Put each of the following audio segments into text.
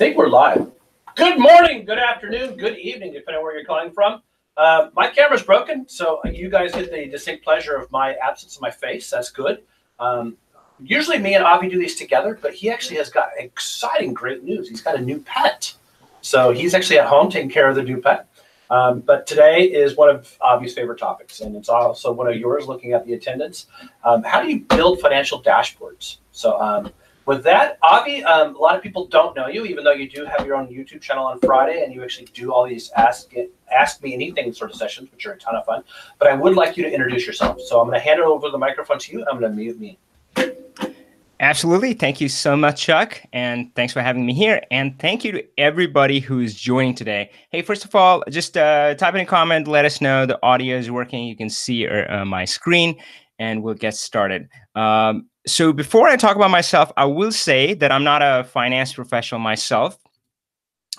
think we're live. Good morning, good afternoon, good evening, depending on where you're calling from. My camera's broken, so you guys get the distinct pleasure of my absence of my face. That's good. Usually me and Avi do these together, but he actually has got exciting, great news. He's got a new pet. So he's actually at home taking care of the new pet. But today is one of Avi's favorite topics, and it's also one of yours, looking at the attendance. How do you build financial dashboards? So with that, Avi, a lot of people don't know you, even though you do have your own YouTube channel on Friday, and you actually do all these Ask Me Anything sort of sessions, which are a ton of fun. But I would like you to introduce yourself. So I'm going to hand it over the microphone to you. I'm going to mute me. Absolutely. Thank you so much, Chuck. And thanks for having me here. And thank you to everybody who's joining today. Hey, first of all, just type in a comment, let us know the audio is working. You can see my screen, and we'll get started. So before I talk about myself, I will say that I'm not a finance professional myself.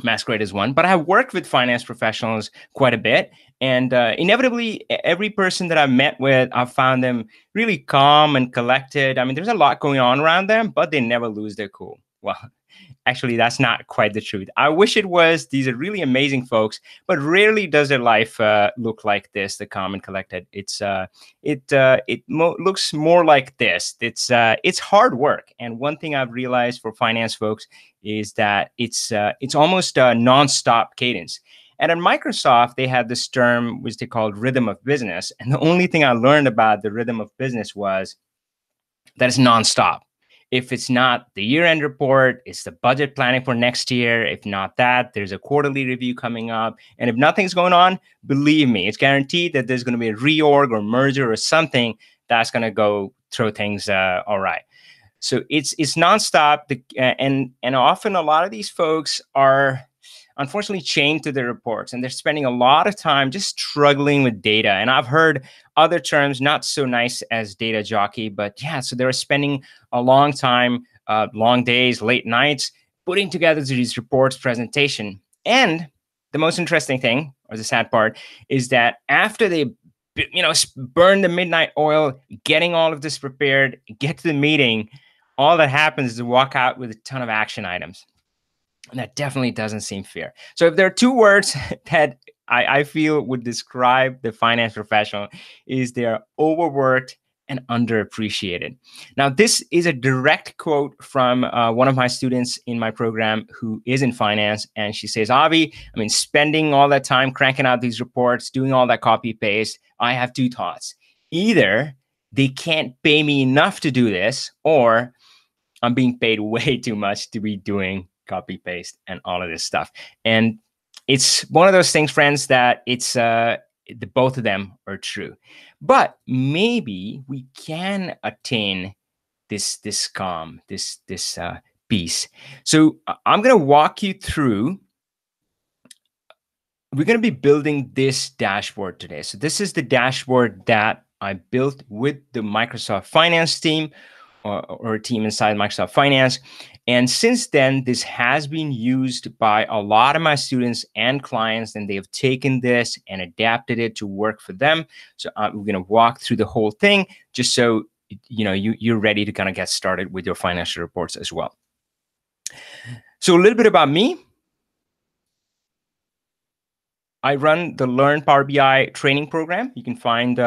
Masquerade is one, but I have worked with finance professionals quite a bit. And inevitably, every person that I've met with, I've found them really calm and collected. I mean, there's a lot going on around them, but they never lose their cool. Well, actually, that's not quite the truth. I wish it was. These are really amazing folks, but rarely does their life look like this, the calm and collected. It looks more like this. It's hard work. And one thing I've realized for finance folks is that it's almost a nonstop cadence. And at Microsoft, they had this term which they called rhythm of business. And the only thing I learned about the rhythm of business was that it's nonstop. If it's not the year-end report, it's the budget planning for next year. If not that, there's a quarterly review coming up. And if nothing's going on, believe me, it's guaranteed that there's going to be a reorg or merger or something that's going to go throw things all right. So it's nonstop. And often a lot of these folks are unfortunately chained to their reports, and they're spending a lot of time just struggling with data. And I've heard other terms not so nice as data jockey, but yeah, so they're spending a long time, long days, late nights, putting together these reports, presentation. And the most interesting thing, or the sad part, is that after they burn the midnight oil, getting all of this prepared, get to the meeting, all that happens is to walk out with a ton of action items. And that definitely doesn't seem fair. So if there are two words that I feel would describe the finance professional, is they're overworked and underappreciated. Now, this is a direct quote from one of my students in my program who is in finance. And she says, Avi, I mean, spending all that time cranking out these reports, doing all that copy paste, I have two thoughts. Either they can't pay me enough to do this, or I'm being paid way too much to be doing copy paste and all of this stuff. And it's one of those things, friends, that it's both of them are true. But maybe we can attain this calm, this peace. So I'm going to walk you through. We're going to be building this dashboard today. So this is the dashboard that I built with the Microsoft Finance team, or a team inside Microsoft Finance. And since then, this has been used by a lot of my students and clients, and they have taken this and adapted it to work for them. So we're going to walk through the whole thing just so you're ready to kind of get started with your financial reports as well. So a little bit about me. I run the Learn Power BI training program. You can find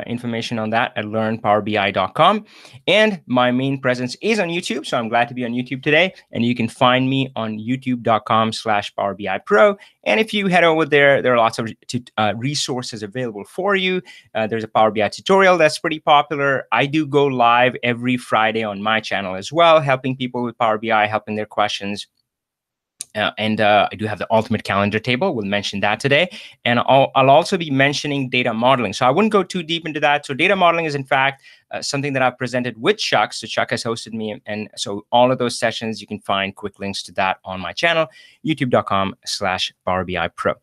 information on that at learnpowerbi.com. And my main presence is on YouTube, so I'm glad to be on YouTube today. And you can find me on youtube.com/PowerBI Pro. And if you head over there, there are lots of resources available for you. There's a Power BI tutorial that's pretty popular. I do go live every Friday on my channel as well, helping people with Power BI, helping their questions. And I do have the ultimate calendar table. We'll mention that today. And I'll also be mentioning data modeling. So I wouldn't go too deep into that. So data modeling is, in fact, something that I've presented with Chuck. So Chuck has hosted me. And so all of those sessions, you can find quick links to that on my channel, youtube.com/PowerBI Pro.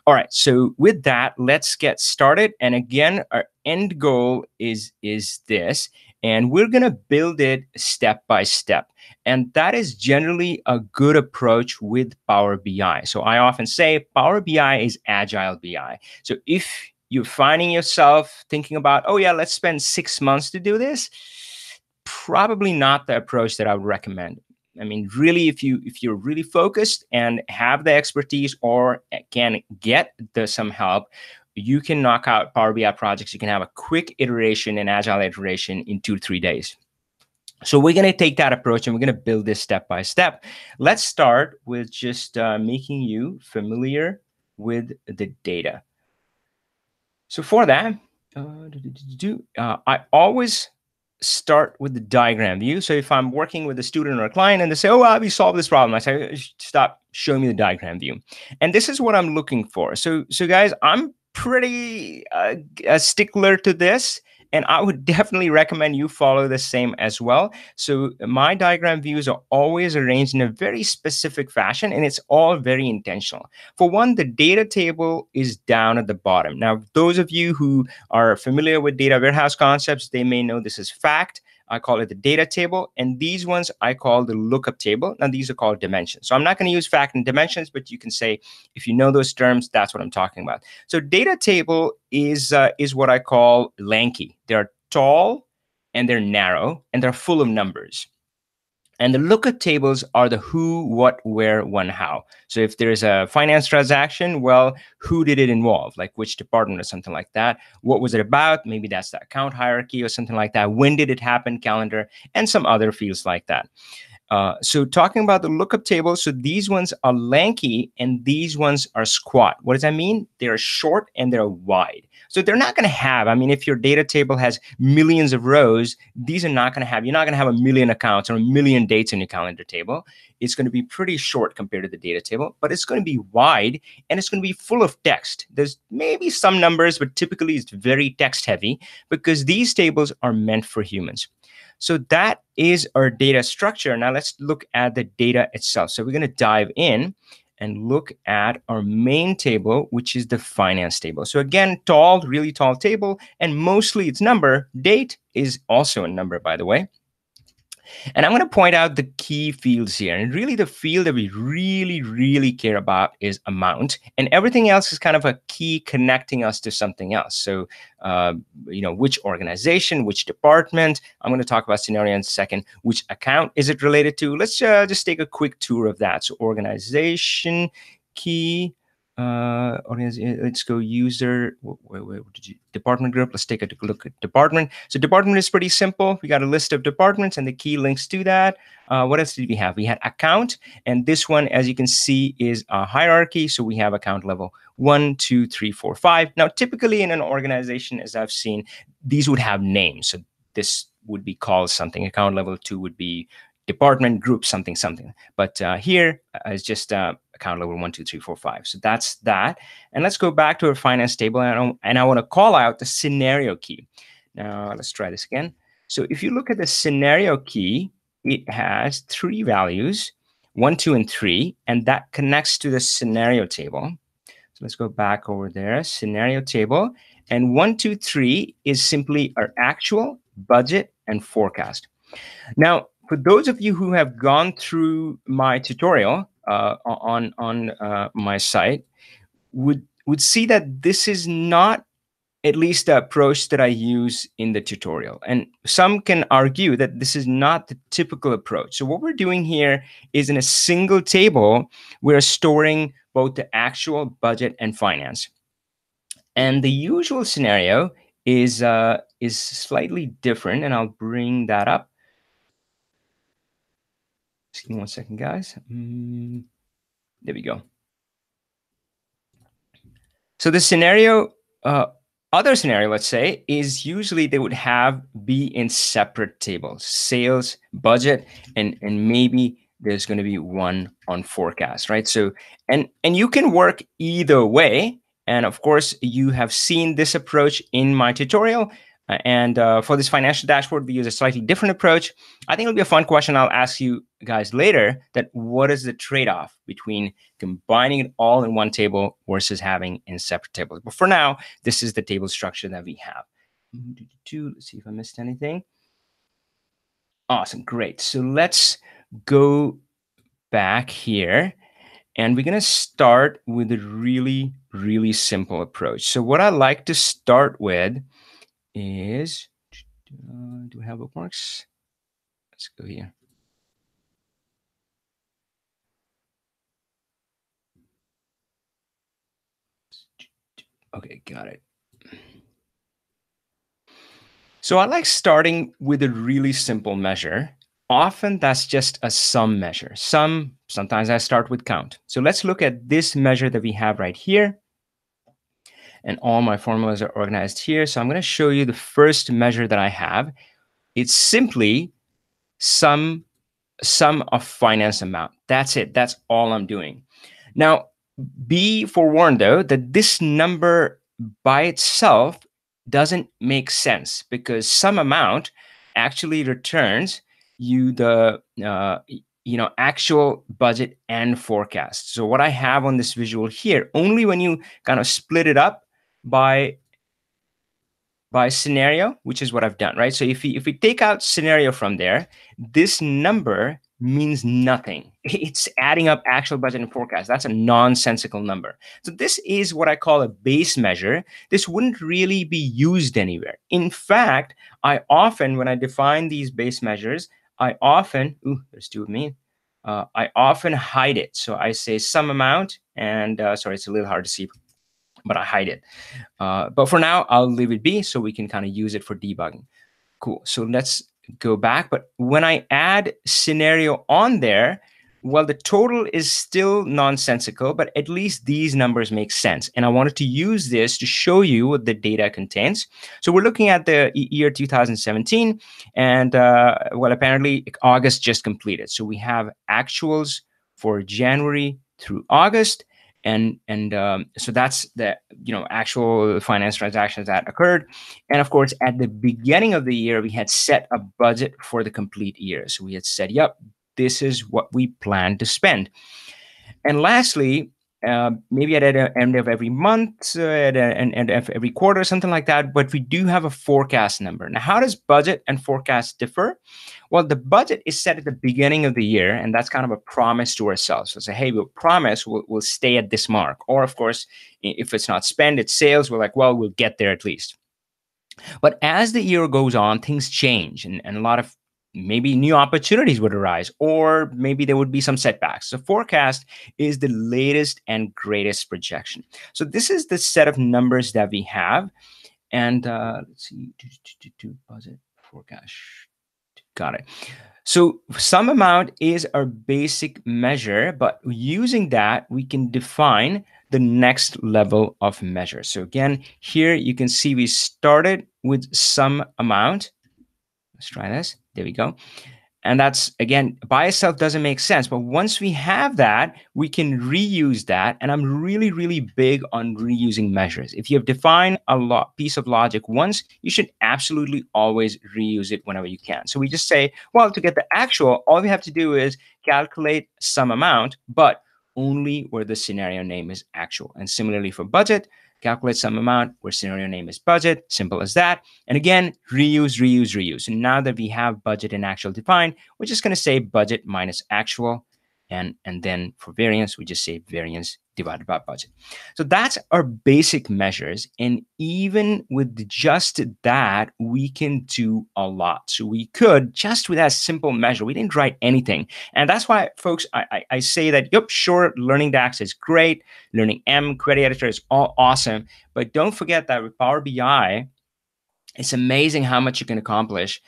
All right. So with that, let's get started. And again, our end goal is this. And we're going to build it step by step. And that is generally a good approach with Power BI. So I often say Power BI is agile BI. So if you're finding yourself thinking about, oh yeah, let's spend 6 months to do this, probably not the approach that I would recommend. I mean, really, if you're really focused and have the expertise or can get some help, you can knock out Power BI projects. You can have a quick iteration and agile iteration in 2 to 3 days. So we're going to take that approach and we're going to build this step by step. Let's start with just making you familiar with the data. So for that, I always start with the diagram view. So if I'm working with a student or a client and they say, oh, well, we solved this problem, I say, stop, show me the diagram view. And this is what I'm looking for. So guys, I'm pretty a stickler to this. And I would definitely recommend you follow the same as well. So my diagram views are always arranged in a very specific fashion, and it's all very intentional. For one, the data table is down at the bottom. Now, those of you who are familiar with data warehouse concepts, they may know this is fact. I call it the data table, and these ones I call the lookup table. Now, these are called dimensions. So I'm not going to use fact and dimensions, but you can say, if you know those terms, that's what I'm talking about. So data table is what I call lanky. They're tall and they're narrow and they're full of numbers. And the lookup tables are the who, what, where, when, how. So if there's a finance transaction, well, who did it involve? Like which department or something like that. What was it about? Maybe that's the account hierarchy or something like that. When did it happen? Calendar, and some other fields like that. So talking about the lookup table, so these ones are lanky and these ones are squat. What does that mean? They're short and they're wide. So they're not going to have, I mean, if your data table has millions of rows, these are not going to have, you're not going to have a million accounts or a million dates in your calendar table. It's going to be pretty short compared to the data table, but it's going to be wide and it's going to be full of text. There's maybe some numbers, but typically it's very text heavy because these tables are meant for humans. So that is our data structure. Now let's look at the data itself. So we're going to dive in and look at our main table, which is the finance table. So again, tall, really tall table, and mostly it's number. Date is also a number, by the way. And I'm going to point out the key fields here. And really the field that we really care about is amount. And everything else is kind of a key connecting us to something else. So, which organization, which department. I'm going to talk about scenario in a second. Which account is it related to? Let's just take a quick tour of that. So organization, key. Let's go user. Where did you department group? Let's take a look at department. So department is pretty simple. We got a list of departments and the key links to that. What else did we have? We had account, and this one, as you can see, is a hierarchy. So we have account level 1, 2, 3, 4, 5. Now, typically in an organization, as I've seen, these would have names. So this would be called something. Account level 2 would be department group something. But here is just account level 1, 2, 3, 4, 5. So that's that. And let's go back to our finance table, and I want to call out the scenario key. Now let's try this again. So if you look at the scenario key, it has 3 values, 1, 2, and 3, and that connects to the scenario table. So let's go back over there, scenario table, and 1, 2, 3 is simply our actual, budget, and forecast. Now, for those of you who have gone through my tutorial on my site, would see that this is not at least the approach that I use in the tutorial. And some can argue that this is not the typical approach. So what we're doing here is in a single table, we're storing both the actual, budget, and finance. And the usual scenario is slightly different, and I'll bring that up. Just give me 1 second, guys. There we go. So the scenario, other scenario, let's say, is usually they would be in separate tables: sales, budget, and maybe there's going to be one on forecast, right? So and you can work either way. And of course, you have seen this approach in my tutorial. And for this financial dashboard, we use a slightly different approach. I think it'll be a fun question I'll ask you guys later, that what is the trade-off between combining it all in one table versus having in separate tables. But for now, this is the table structure that we have. Let's see if I missed anything. Awesome, great. So let's go back here. And we're going to start with a really simple approach. So what I like to start with is, do we have bookmarks? Let's go here. Okay, got it. So I like starting with a really simple measure. Often that's just a sum measure. Sometimes I start with count. So let's look at this measure that we have right here. And all my formulas are organized here. So I'm going to show you the first measure that I have. It's simply sum of finance amount. That's it. That's all I'm doing. Now, be forewarned though that this number by itself doesn't make sense because sum amount actually returns you the actual budget and forecast. So what I have on this visual here, only when you kind of split it up by scenario, which is what I've done, right? So if we take out scenario from there, this number means nothing. It's adding up actual budget and forecast. That's a nonsensical number. So this is what I call a base measure. This wouldn't really be used anywhere. In fact, I often, when I define these base measures, there's two of me. I often hide it. So I say sum amount, and sorry, it's a little hard to see, but I hide it. But for now, I'll leave it be so we can kind of use it for debugging. Cool. So let's go back. But when I add scenario on there, well, the total is still nonsensical, but at least these numbers make sense. And I wanted to use this to show you what the data contains. So we're looking at the year 2017, and well, apparently August just completed. So we have actuals for January through August. And so that's the actual finance transactions that occurred. And of course, at the beginning of the year, we had set a budget for the complete year. So we had said, yep, this is what we plan to spend. And lastly, maybe at the end of every month, at the end of every quarter, something like that. But we do have a forecast number. Now, how does budget and forecast differ? Well, the budget is set at the beginning of the year, and that's kind of a promise to ourselves. So say, hey, we'll promise we'll stay at this mark. Or, of course, if it's not spend, it's sales. We're like, well, we'll get there at least. But as the year goes on, things change, and a lot of maybe new opportunities would arise, or maybe there would be some setbacks. So forecast is the latest and greatest projection. So this is the set of numbers that we have. And let's see, budget forecast. Got it. So sum amount is our basic measure, but using that, we can define the next level of measure. So again, here you can see we started with sum amount. Let's try this. There we go. And that's, again, by itself doesn't make sense. But once we have that, we can reuse that. And I'm really, really big on reusing measures. If you have defined a piece of logic once, you should absolutely always reuse it whenever you can. So we just say, well, to get the actual, all we have to do is calculate some amount, but only where the scenario name is actual. And similarly for budget, calculate some amount where scenario name is budget. Simple as that. And again, reuse, reuse, reuse. And now that we have budget and actual defined, we're just going to say budget minus actual. And then for variance, we just say variance divided by budget. So that's our basic measures. And even with just that, we can do a lot. So we could, just with that simple measure, we didn't write anything. And that's why, folks, I say that, yep, sure, learning DAX is great. Learning M, Query Editor is all awesome. But don't forget that with Power BI, it's amazing how much you can accomplish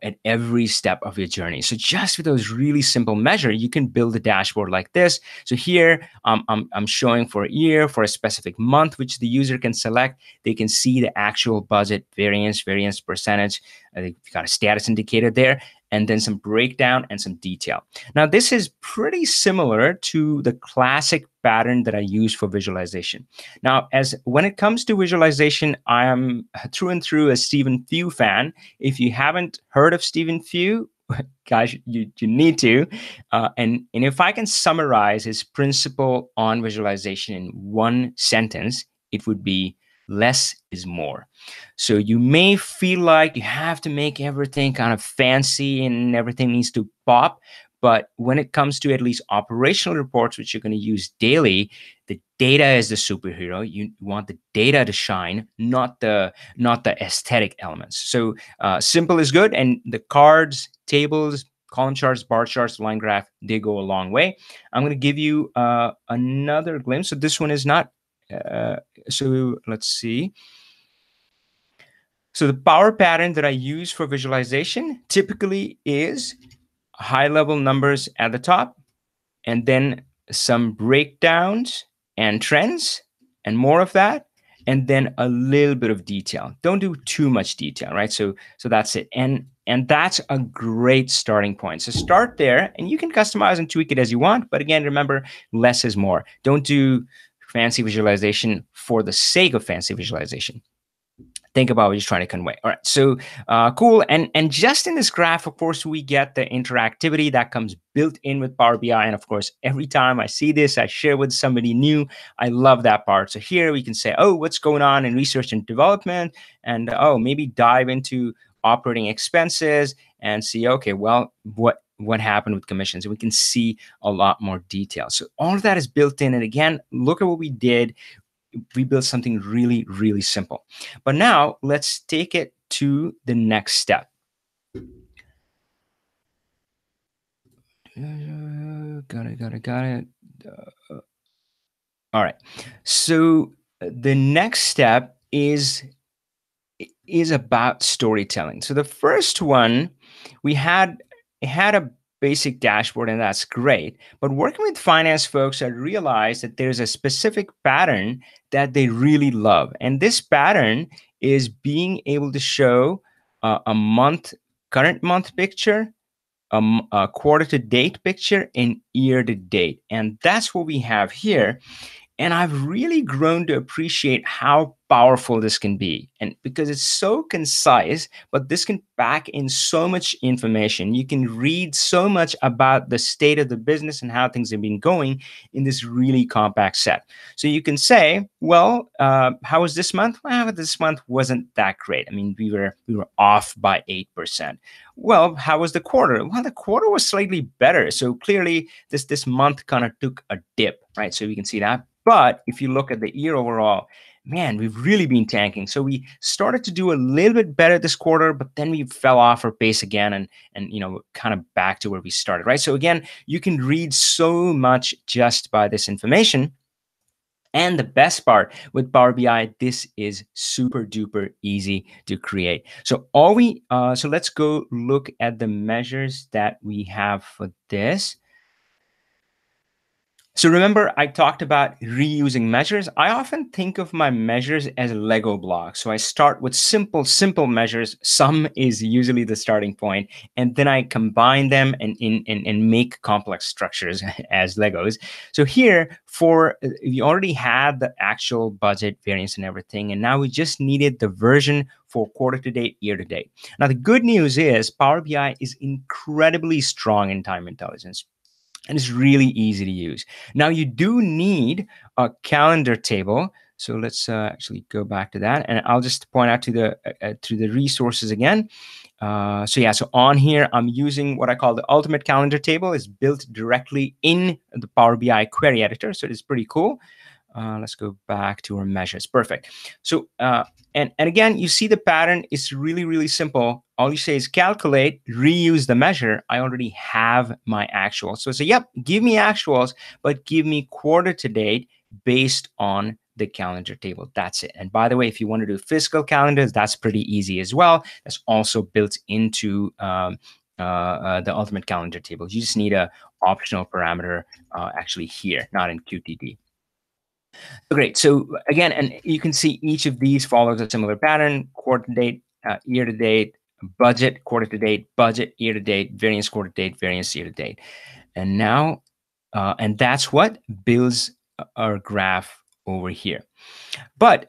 at every step of your journey. So just with those really simple measures, you can build a dashboard like this. So here I'm showing for a year, for a specific month, which the user can select. They can see the actual budget variance percentage. They've got a status indicator there, and then some breakdown and some detail. Now, this is pretty similar to the classic pattern that I use for visualization. Now, when it comes to visualization, I am through and through a Stephen Few fan. If you haven't heard of Stephen Few, guys, you need to. And if I can summarize his principle on visualization in one sentence, it would be less is more. So you may feel like you have to make everything kind of fancy and everything needs to pop. But when it comes to at least operational reports, which you're going to use daily, the data is the superhero. You want the data to shine, not the aesthetic elements. So simple is good. And the cards, tables, column charts, bar charts, line graph, they go a long way. I'm going to give you another glimpse. So this one is not So let's see. So the power pattern that I use for visualization typically is high level numbers at the top, and then some breakdowns and trends and more of that, and then a little bit of detail. Don't do too much detail, right? So that's it. And that's a great starting point. So start there, and you can customize and tweak it as you want. But again, remember, less is more. Don't do fancy visualization for the sake of fancy visualization. Think about what you're trying to convey. All right, so cool. And just in this graph, of course, we get the interactivity that comes built in with Power BI. And of course, every time I see this, I share with somebody new. I love that part. So here we can say, oh, what's going on in research and development, and oh, maybe dive into operating expenses and see, okay, well, what happened with commissions, and we can see a lot more detail. So all of that is built in. And again, look at what we did. We built something really, really simple. But now let's take it to the next step. Got it. All right. So the next step is about storytelling. So the first one, we had a basic dashboard, and that's great. But working with finance folks, I realized that there's a specific pattern that they really love. And this pattern is being able to show current month picture, a quarter to date picture, and year to date. And that's what we have here. And I've really grown to appreciate how powerful this can be. And because it's so concise, but this can pack in so much information. You can read so much about the state of the business and how things have been going in this really compact set. So you can say, well, how was this month? Well, this month wasn't that great. I mean, we were off by 8%. Well, how was the quarter? Well, the quarter was slightly better. So clearly this month kind of took a dip, right? So we can see that. But if you look at the year overall, man, we've really been tanking. So we started to do a little bit better this quarter, but then we fell off our pace again, and kind of back to where we started, right? So again, you can read so much just by this information. And the best part with Power BI, this is super duper easy to create. So so let's go look at the measures that we have for this. So remember, I talked about reusing measures. I often think of my measures as Lego blocks. So I start with simple measures. Sum is usually the starting point, and then I combine them and make complex structures as Legos. So here, we already had the actual budget, variance, and everything, and now we just needed the version for quarter to date, year to date. Now the good news is Power BI is incredibly strong in time intelligence, and it's really easy to use. Now you do need a calendar table. So let's actually go back to that, and I'll just point out to the resources again. So on here, I'm using what I call the ultimate calendar table. It's built directly in the Power BI query editor, so it is pretty cool. Let's go back to our measures. Perfect. So, and again, you see the pattern is really, really simple. All you say is calculate, reuse the measure. I already have my actuals. So say, yep, give me actuals, but give me quarter to date based on the calendar table. That's it. And by the way, if you want to do fiscal calendars, that's pretty easy as well. That's also built into the ultimate calendar table. You just need a optional parameter actually here, not in QTD. Great. So again, and you can see each of these follows a similar pattern: quarter to date, year to date, budget, quarter to date, budget, year to date, variance, quarter to date, variance, year to date. And now, and that's what builds our graph over here. But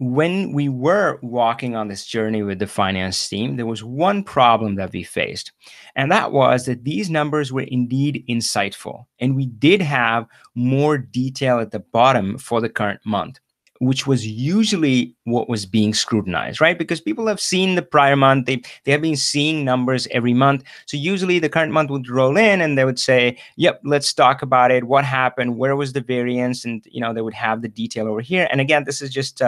when we were walking on this journey with the finance team, there was one problem that we faced. And that was that these numbers were indeed insightful. And we did have more detail at the bottom for the current month, which was usually what was being scrutinized, right? Because people have seen the prior month, they have been seeing numbers every month. So usually the current month would roll in and they would say, yep, let's talk about it. What happened? Where was the variance? And, they would have the detail over here. And again, this is just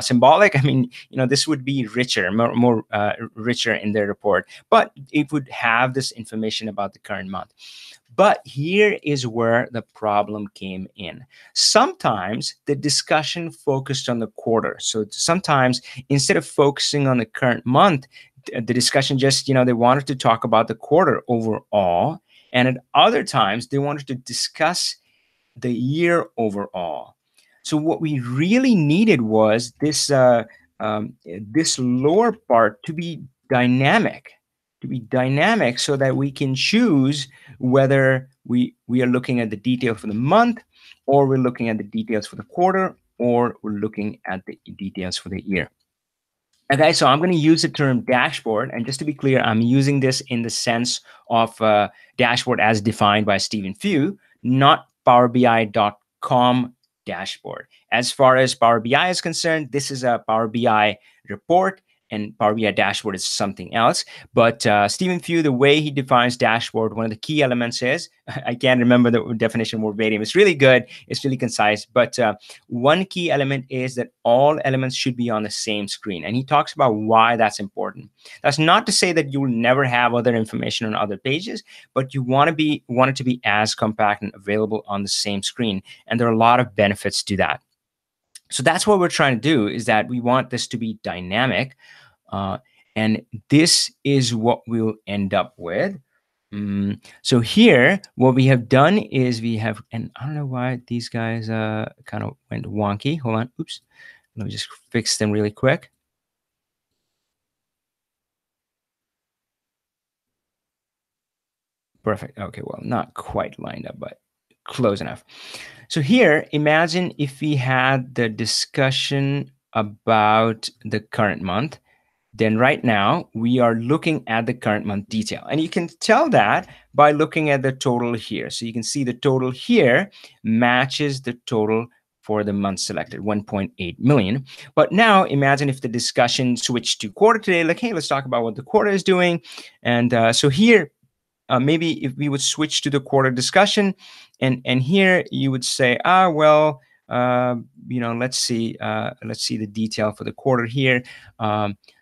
symbolic. I mean, this would be richer, more richer in their report, but it would have this information about the current month. But here is where the problem came in. Sometimes the discussion focused on the quarter. So sometimes instead of focusing on the current month, the discussion just, they wanted to talk about the quarter overall. And at other times, they wanted to discuss the year overall. So what we really needed was this lower part to be dynamic, so that we can choose whether we are looking at the detail for the month, or we're looking at the details for the quarter, or we're looking at the details for the year. Okay, so I'm going to use the term dashboard. And just to be clear, I'm using this in the sense of dashboard as defined by Stephen Few, not powerbi.com dashboard. As far as Power BI is concerned, this is a Power BI report, and Power BI dashboard is something else. But Stephen Few, the way he defines dashboard, one of the key elements is, I can't remember the definition verbatim. It's really good. It's really concise. But one key element is that all elements should be on the same screen. And he talks about why that's important. That's not to say that you will never have other information on other pages, but you want it to be as compact and available on the same screen. And there are a lot of benefits to that. So that's what we're trying to do, is that we want this to be dynamic. And this is what we'll end up with. So here, what we have done is and I don't know why these guys kind of went wonky. Hold on. Oops. Let me just fix them really quick. Perfect. Okay, well, not quite lined up, but close enough. So here, imagine if we had the discussion about the current month. Then right now we are looking at the current month detail. And you can tell that by looking at the total here. So you can see the total here matches the total for the month selected, 1.8 million. But now imagine if the discussion switched to quarter today, like, hey, let's talk about what the quarter is doing. And so here, maybe if we would switch to the quarter discussion, and here you would say, let's see the detail for the quarter here.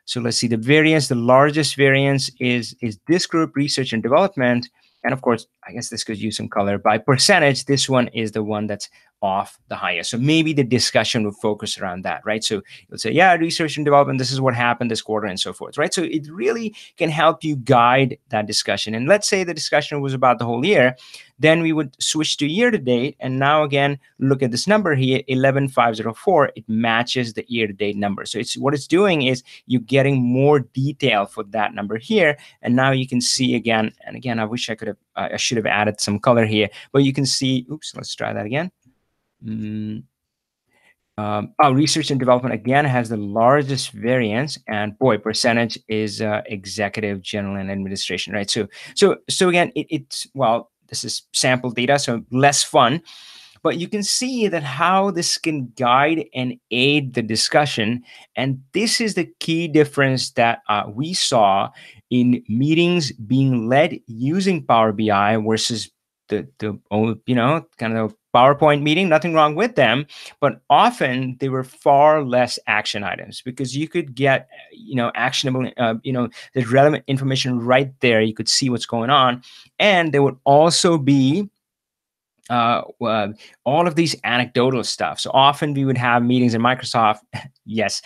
So let's see the variance. The largest variance is this group, research and development. And of course, I guess this could use some color. By percentage, this one is the one that's off the highest. So maybe the discussion will focus around that, right? So let's say, yeah, research and development, this is what happened this quarter and so forth, right? So it really can help you guide that discussion. And let's say the discussion was about the whole year, then we would switch to year to date. And now again, look at this number here, 11,504. It matches the year to date number. So what it's doing is you're getting more detail for that number here. And now you can see again, and again, I wish I should have added some color here, but you can see, oops, let's try that again. Research and development again has the largest variance, and boy, percentage is executive, general, and administration, right? So again, it's well, this is sample data, so less fun, but you can see that how this can guide and aid the discussion. And this is the key difference that we saw in meetings being led using Power BI versus the kind of PowerPoint meeting. Nothing wrong with them, but often they were far less action items, because you could get actionable the relevant information right there. You could see what's going on, and there would also be all of these anecdotal stuff. So often we would have meetings in Microsoft, yes,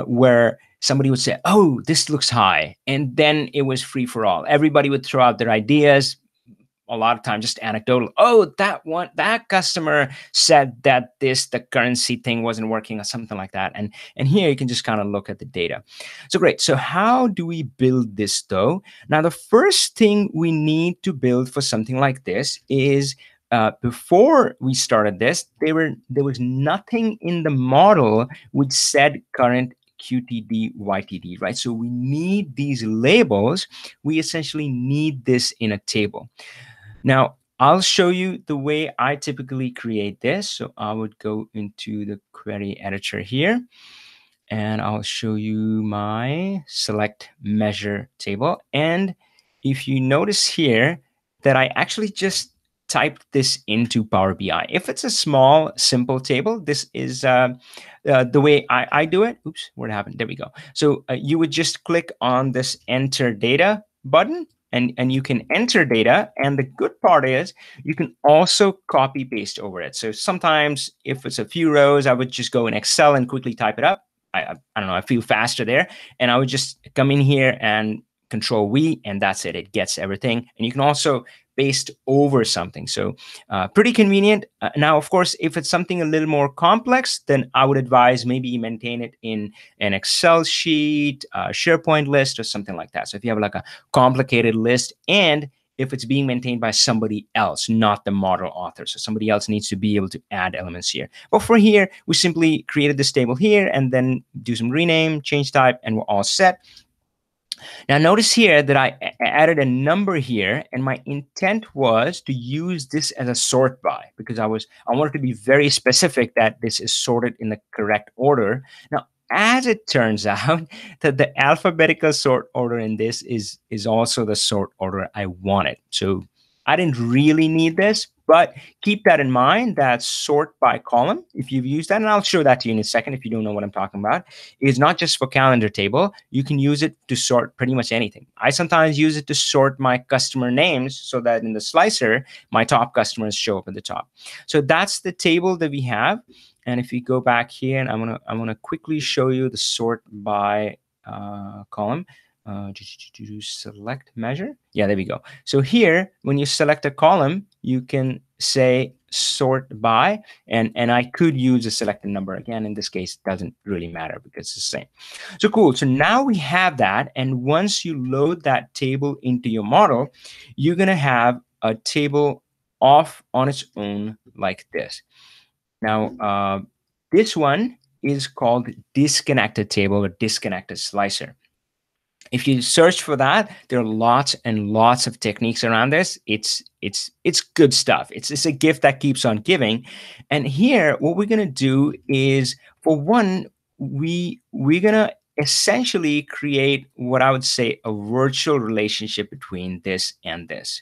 where somebody would say, "Oh, this looks high," and then it was free for all. Everybody would throw out their ideas. A lot of times just anecdotal. Oh, that customer said that the currency thing wasn't working, or something like that. And here you can just kind of look at the data. So great. So how do we build this though? Now, the first thing we need to build for something like this is before we started this, there was nothing in the model which said current QTD, YTD, right? So we need these labels. We essentially need this in a table. Now, I'll show you the way I typically create this. So I would go into the query editor here, and I'll show you my select measure table. And if you notice here that I actually just typed this into Power BI. If it's a small, simple table, this is the way I do it. Oops, what happened? There we go. So you would just click on this enter data button, and you can enter data. And the good part is you can also copy paste over it. So sometimes if it's a few rows, I would just go in Excel and quickly type it up. I don't know, I feel faster there. And I would just come in here and Control V, and that's it. It gets everything. And you can also paste over something. So pretty convenient. Now, of course, if it's something a little more complex, then I would advise maybe you maintain it in an Excel sheet, a SharePoint list, or something like that. So if you have like a complicated list, and if it's being maintained by somebody else, not the model author. So somebody else needs to be able to add elements here. But for here, we simply created this table here and then do some rename, change type, and we're all set. Now notice here that I added a number here, and my intent was to use this as a sort by, because I wanted to be very specific that this is sorted in the correct order. Now, as it turns out, that the alphabetical sort order in this is also the sort order I wanted. So I didn't really need this, but keep that in mind, that sort by column, if you've used that, and I'll show that to you in a second if you don't know what I'm talking about, is not just for calendar table. You can use it to sort pretty much anything. I sometimes use it to sort my customer names so that in the slicer, my top customers show up at the top. So that's the table that we have. And if you go back here, and I want to quickly show you the sort by column. Select measure. Yeah, there we go. So here, when you select a column, you can say sort by, and I could use a selected number. Again, in this case, it doesn't really matter because it's the same. So cool. So now we have that. And once you load that table into your model, you're going to have a table off on its own like this. Now, this one is called disconnected table or disconnected slicer. If you search for that, there are lots and lots of techniques around this. It's good stuff. It's a gift that keeps on giving. And here, what we're gonna do is, for one, we're gonna essentially create what I would say a virtual relationship between this and this.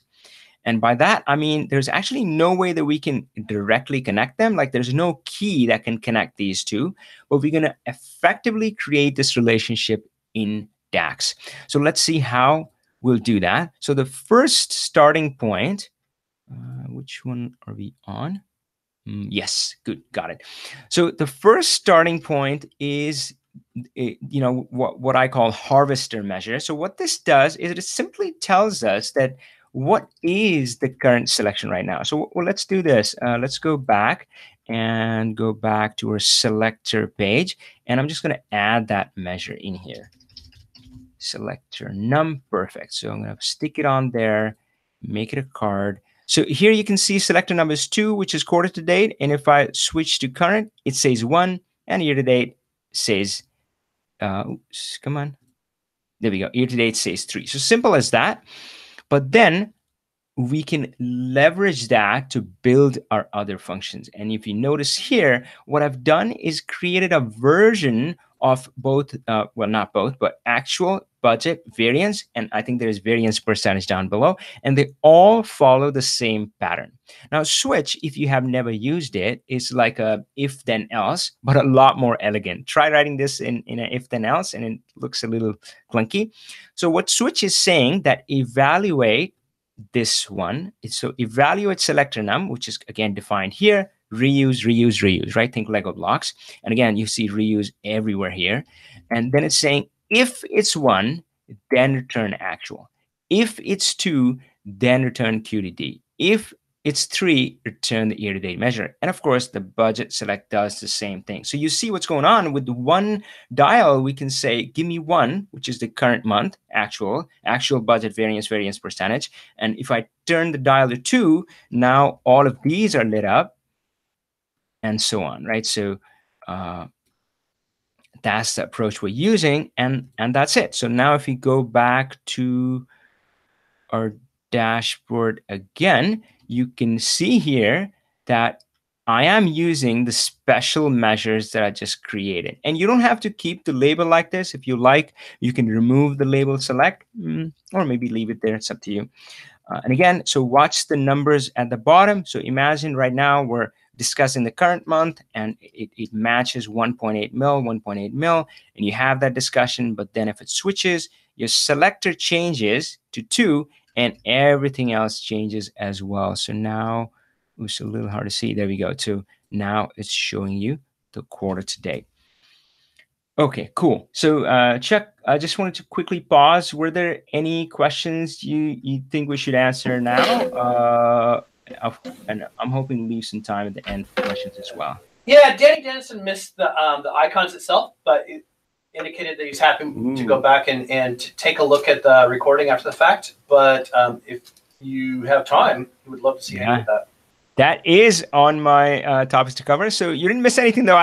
And by that, I mean, there's actually no way that we can directly connect them. Like there's no key that can connect these two, but we're going to effectively create this relationship in DAX. So let's see how we'll do that. So the first starting point, which one are we on? Yes, good, got it. So the first starting point is what I call harvester measure. So what this does is it simply tells us that what is the current selection right now. So well, let's do this. Let's go back and go back to our selector page, and I'm just going to add that measure in here. Selector num, perfect. So I'm going to stick it on there, make it a card. So here you can see selector number is 2, which is quarter to date, and if I switch to current, it says 1, and year to date says oops, come on. There we go. Year to date says 3. So simple as that. But then we can leverage that to build our other functions. And if you notice here, what I've done is created a version of both, well, not both, but actual, budget, variance, and I think there's variance percentage down below, and they all follow the same pattern. Now, switch, if you have never used it, is like a if then else, but a lot more elegant. Try writing this in an if then else, and it looks a little clunky. So what switch is saying that evaluate this one. So evaluate selector num, which is again defined here, reuse, reuse, reuse, right? Think Lego blocks. And again, you see reuse everywhere here. And then it's saying if it's 1, then return actual. If it's 2, then return QDD. If it's 3, return the year-to-date measure. And of course, the budget select does the same thing. So you see what's going on with the one dial. We can say, give me 1, which is the current month, actual budget, variance, variance percentage. And if I turn the dial to 2, now all of these are lit up and so on, right? So that's the approach we're using, and that's it. So now if we go back to our dashboard again, you can see here that I am using the special measures that I just created. And you don't have to keep the label like this. If you like, you can remove the label select, or maybe leave it there. It's up to you. And again, so watch the numbers at the bottom. So imagine right now we're discussing the current month, and it matches 1.8 mil, 1.8 mil, and you have that discussion. But then if it switches, your selector changes to 2, and everything else changes as well. So now it's a little hard to see. There we go. So now it's showing you the quarter to date. Okay, cool. So Chuck, I just wanted to quickly pause. Were there any questions you think we should answer now? And I'm hoping to leave some time at the end for questions as well. Yeah, Danny Dennison missed the icons itself, but it indicated that he's happy to go back and take a look at the recording after the fact. But if you have time, we would love to see any of that. That is on my topics to cover. So you didn't miss anything, though.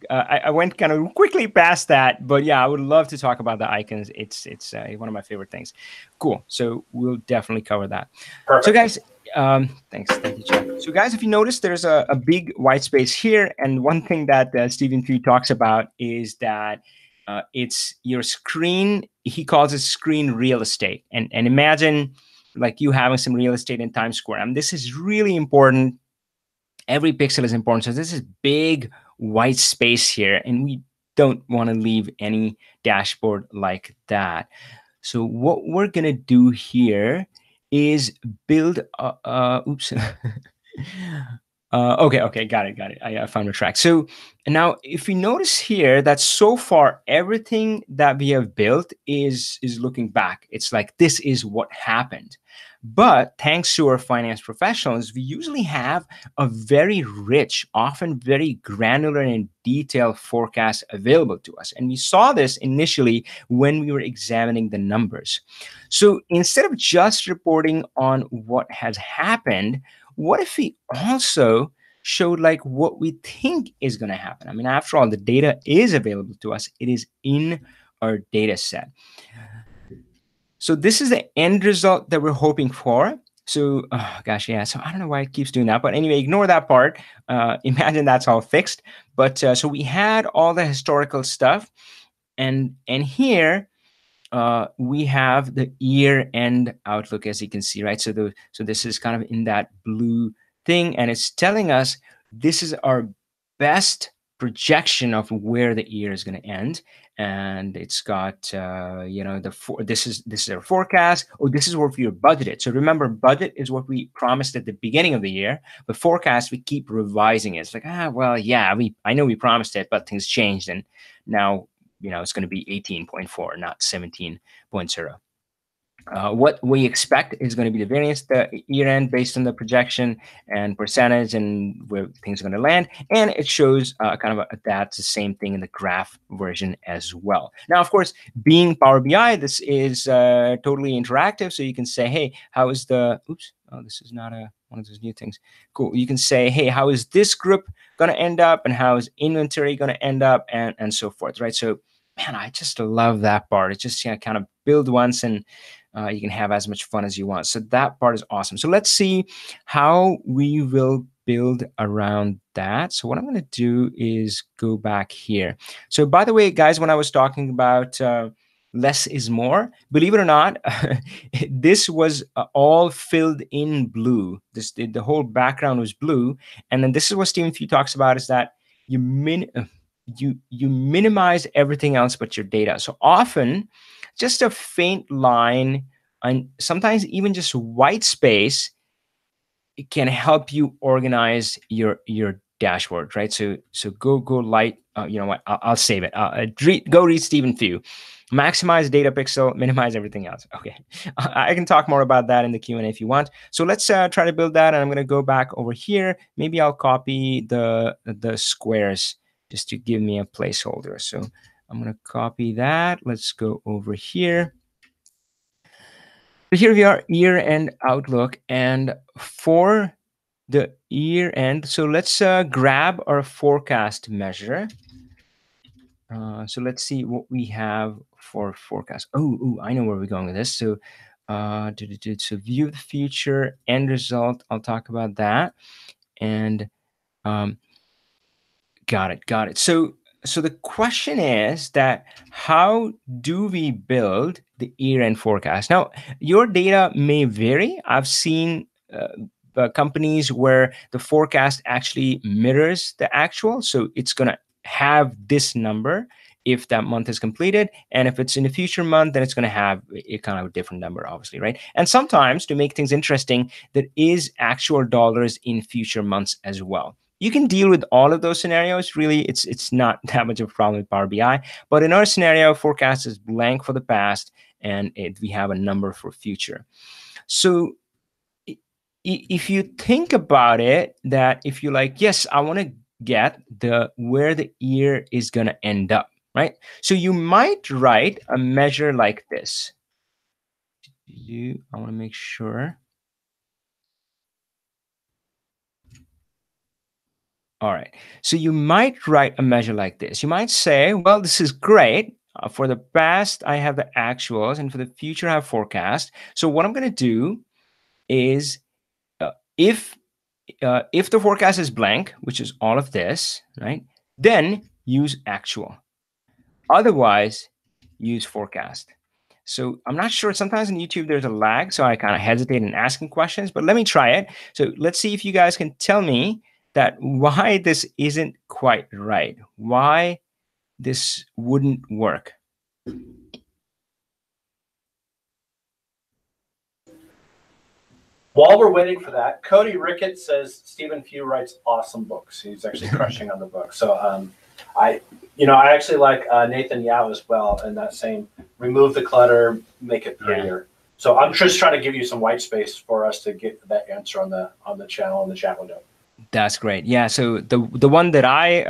I went kind of quickly past that, but yeah, I would love to talk about the icons. It's one of my favorite things. Cool. So we'll definitely cover that. Perfect. So guys, thank you, Chuck. So guys, if you notice, there's a big white space here, and one thing that Stephen Few talks about is that it's your screen. He calls it screen real estate, and imagine like you having some real estate in Times Square. I mean, this is really important. Every pixel is important. So this is big white space here, and we don't want to leave any dashboard like that. So what we're gonna do here is build oops. Okay, got it. I found the track. So now if you notice here that so far everything that we have built is looking back. It's like this is what happened. But thanks to our finance professionals, we usually have a very rich, often very granular and detailed forecast available to us. And we saw this initially when we were examining the numbers. So instead of just reporting on what has happened, what if we also showed like what we think is going to happen? I mean, after all, the data is available to us. It is in our data set. So this is the end result that we're hoping for. So, oh gosh, yeah. So I don't know why it keeps doing that, but anyway, ignore that part. Imagine that's all fixed. But so we had all the historical stuff, and here we have the year-end outlook, as you can see, right? So this is kind of in that blue thing, and it's telling us this is our best projection of where the year is going to end. And it's got this is our forecast. Oh, this is what we are budgeted. So remember, budget is what we promised at the beginning of the year. But forecast, we keep revising it. It's like, well, yeah, I know we promised it, but things changed, and now it's going to be 18.4, not 17.0. What we expect is going to be the variance, the year end, based on the projection and percentage and where things are going to land. And it shows kind of that's the same thing in the graph version as well. Now, of course, being Power BI, this is totally interactive. So you can say, hey, how is the, oops, oh, this is not one of those new things. Cool. You can say, hey, how is this group going to end up? And how is inventory going to end up? And so forth, right? So, man, I just love that part. It's just kind of build once and you can have as much fun as you want. So that part is awesome. So let's see how we will build around that. So what I'm going to do is go back here. So by the way, guys, when I was talking about less is more, believe it or not, this was all filled in blue. The whole background was blue. And then this is what Stephen Few talks about, is that you minimize everything else but your data. So often just a faint line and sometimes even just white space, it can help you organize your dashboard, right? So go light. You know what? I'll save it. Go read Stephen Few. Maximize data pixel, minimize everything else. Okay, I can talk more about that in the Q&A if you want. So let's try to build that, and I'm going to go back over here. Maybe I'll copy the squares just to give me a placeholder. So I'm going to copy that. Let's go over here. So here we are, year-end outlook, and for the year-end, so let's grab our forecast measure. So let's see what we have for forecast. Oh, I know where we're going with this. So, so view the future, end result. I'll talk about that. And got it. So the question is that how do we build the year-end forecast? Now, your data may vary. I've seen companies where the forecast actually mirrors the actual. So it's going to have this number if that month is completed. And if it's in a future month, then it's going to have a kind of a different number, obviously, right? And sometimes, to make things interesting, there is actual dollars in future months as well. You can deal with all of those scenarios. Really, it's not that much of a problem with Power BI. But in our scenario, forecast is blank for the past, and we have a number for future. So if you think about it, that if you like, yes, I want to get the where the year is going to end up, right? So you might write a measure like this. I want to make sure. All right. So you might write a measure like this. You might say, well, this is great. For the past, I have the actuals, and for the future, I have forecast. So what I'm going to do is, uh, if if the forecast is blank, which is all of this, right, then use actual. Otherwise, use forecast. So I'm not sure. Sometimes in YouTube there's a lag, so I kind of hesitate in asking questions. But let me try it. So let's see if you guys can tell me that why this isn't quite right. Why this wouldn't work. While we're waiting for that, Cody Rickett says Stephen Few writes awesome books. He's actually crushing on the book. So I actually like Nathan Yao as well, and that same remove the clutter, make it prettier. Yeah. So I'm just trying to give you some white space for us to get that answer on the channel, in the chat window. That's great. Yeah. So the one that I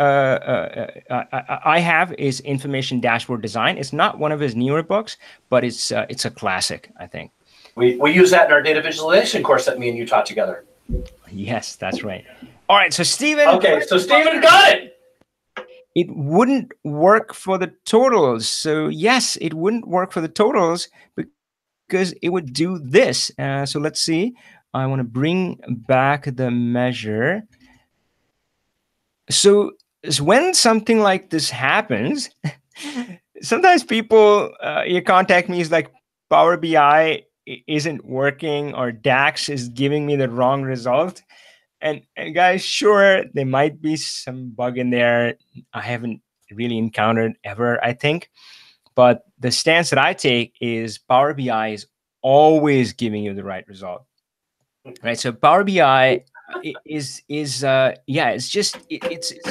have is Information Dashboard Design. It's not one of his newer books, but it's a classic, I think. We use that in our data visualization course that me and you taught together. Yes, that's right. All right. So Stephen. Okay. So Stephen got it. It wouldn't work for the totals. So yes, it wouldn't work for the totals because it would do this. So let's see. I want to bring back the measure. So when something like this happens, sometimes people you contact me is like, Power BI isn't working, or DAX is giving me the wrong result. And guys, sure, there might be some bug in there I haven't really encountered ever, I think. But the stance that I take is Power BI is always giving you the right result, right? So Power BI it's a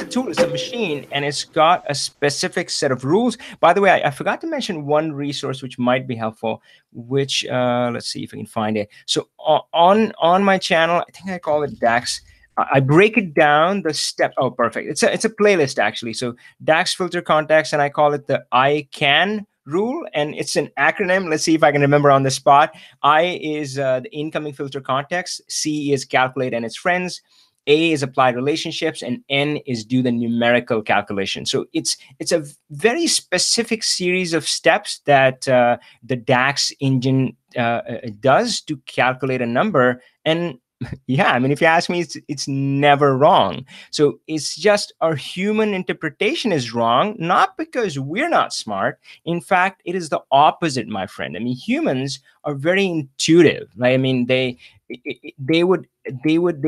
tool, it's a machine, and it's got a specific set of rules. By the way, I forgot to mention one resource which might be helpful, which let's see if I can find it. So on my channel, I think I call it DAX. I break it down the step. Oh, perfect. It's a playlist, actually. So DAX filter context, and I call it the I can rule, and it's an acronym. Let's see if I can remember on the spot. I is the incoming filter context. C is calculate and its friends. A is applied relationships, and N is do the numerical calculation. So it's a very specific series of steps that the DAX engine does to calculate a number. And yeah, I mean, if you ask me, it's never wrong. So it's just our human interpretation is wrong, not because we're not smart. In fact, it is the opposite, my friend. I mean, humans are very intuitive. Right? I mean, they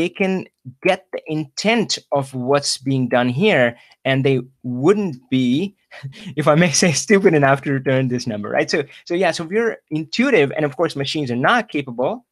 can get the intent of what's being done here, and they wouldn't be, if I may say, stupid enough to return this number, right? So we're intuitive, and of course, machines are not capable,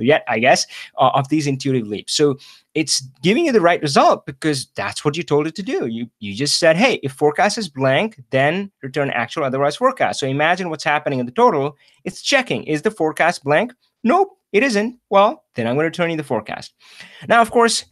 yet, I guess, of these intuitive leaps. So it's giving you the right result because that's what you told it to do. You just said, hey, if forecast is blank, then return actual, otherwise forecast. So imagine what's happening in the total. It's checking, is the forecast blank? Nope, it isn't. Well, then I'm going to return you the forecast. Now, of course,